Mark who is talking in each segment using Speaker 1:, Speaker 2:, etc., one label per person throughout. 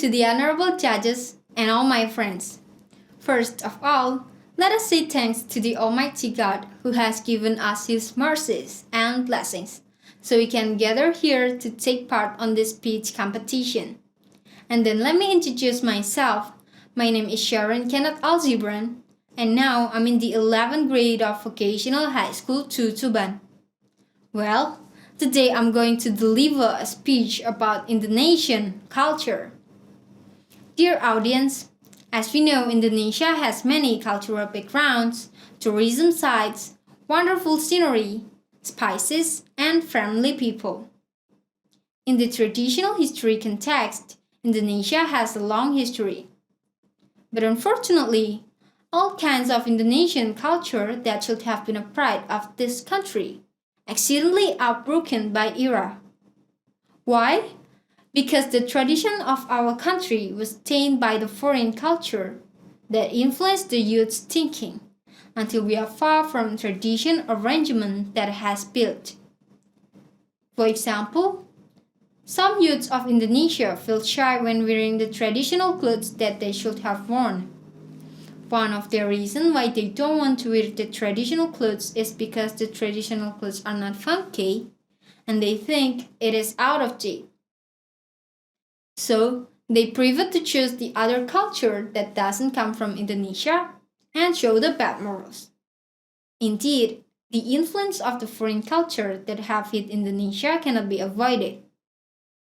Speaker 1: to the honorable judges and all my friends. First of all, let us say thanks to the Almighty God who has given us His mercies and blessings, so we can gather here to take part on this speech competition. And then let me introduce myself. My name is Sharon Kenneth Alzibran, and now I'm in the 11th grade of Vocational High School 2 Tuban. Well, today I'm going to deliver a speech about Indonesian culture. Dear audience, as we know, Indonesia has many cultural backgrounds, tourism sites, wonderful scenery, spices, and friendly people. In the traditional history context, Indonesia has a long history. But unfortunately, all kinds of Indonesian culture that should have been a pride of this country accidentally outbroken by era. Why? Because the tradition of our country was tainted by the foreign culture that influenced the youth's thinking until we are far from tradition arrangement that has built. For example, some youths of Indonesia feel shy when wearing the traditional clothes that they should have worn. One of the reasons why they don't want to wear the traditional clothes is because the traditional clothes are not funky and they think it is out of date. So, they prefer to choose the other culture that doesn't come from Indonesia and show the bad morals. Indeed, the influence of the foreign culture that have hit Indonesia cannot be avoided.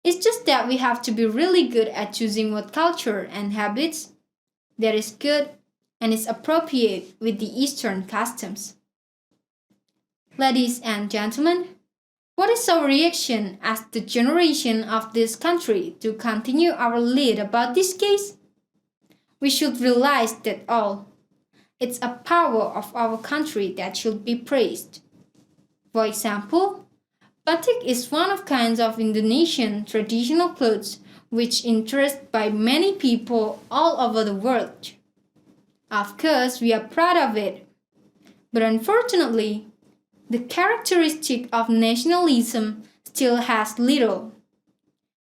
Speaker 1: It's just that we have to be really good at choosing what culture and habits that is good and is appropriate with the Eastern customs. Ladies and gentlemen, what is our reaction as the generation of this country to continue our lead about this case? We should realize that it's a power of our country that should be praised. For example, batik is one of kinds of Indonesian traditional clothes which interest by many people all over the world. Of course, we are proud of it. But unfortunately, the characteristic of nationalism still has little.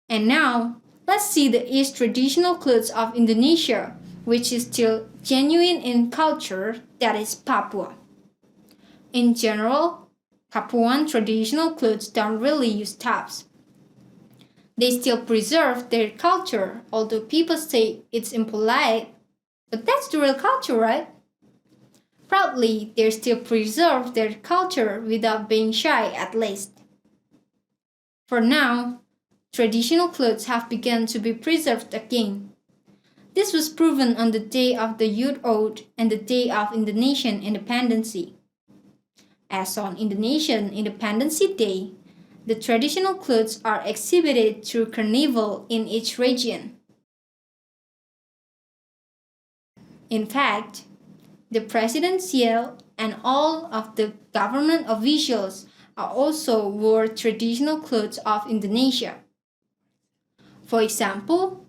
Speaker 1: And now, let's see the East traditional clothes of Indonesia, which is still genuine in culture, that is Papua. In general, Papuan traditional clothes don't really use tops. They still preserve their culture, although people say it's impolite, but that's the real culture, right? Proudly, they still preserve their culture without being shy at least. For now, traditional clothes have begun to be preserved again. This was proven on the day of the Youth Ode and the day of Indonesian Independence. As on Indonesian Independence Day, the traditional clothes are exhibited through carnival in each region. In fact, the presidential and all of the government officials are also wore traditional clothes of Indonesia. For example,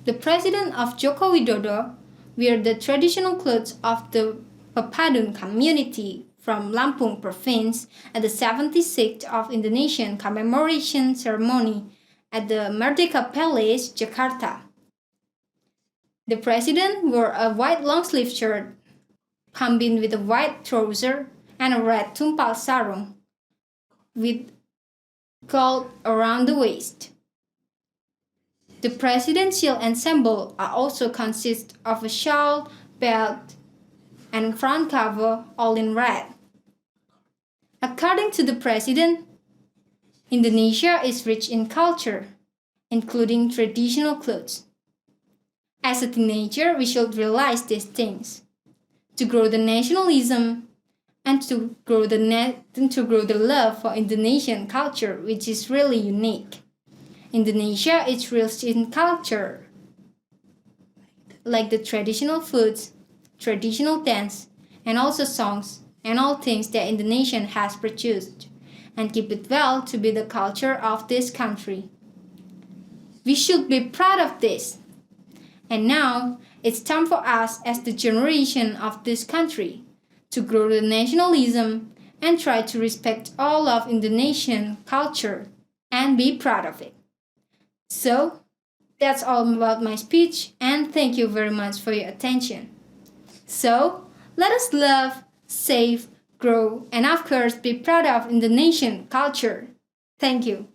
Speaker 1: the president of Joko Widodo wear the traditional clothes of the Pepadun community from Lampung province at the 76th of Indonesian commemoration ceremony at the Merdeka Palace, Jakarta. The president wore a white long-sleeve shirt combined with a white trouser and a red tumpal sarung with gold around the waist. The presidential ensemble also consists of a shawl, belt, and front cover all in red. According to the president, Indonesia is rich in culture, including traditional clothes. As a teenager, we should realize these things. To grow the nationalism and to grow the love for Indonesian culture, which is really unique. Indonesia is rich in culture, like the traditional foods, traditional dance, and also songs, and all things that Indonesian has produced, and keep it well to be the culture of this country. We should be proud of this. And now, it's time for us as the generation of this country to grow the nationalism and try to respect all of Indonesian culture and be proud of it. So, That's all about my speech, and thank you very much for your attention. So, let us love, save, grow, and of course be proud of Indonesian culture. Thank you.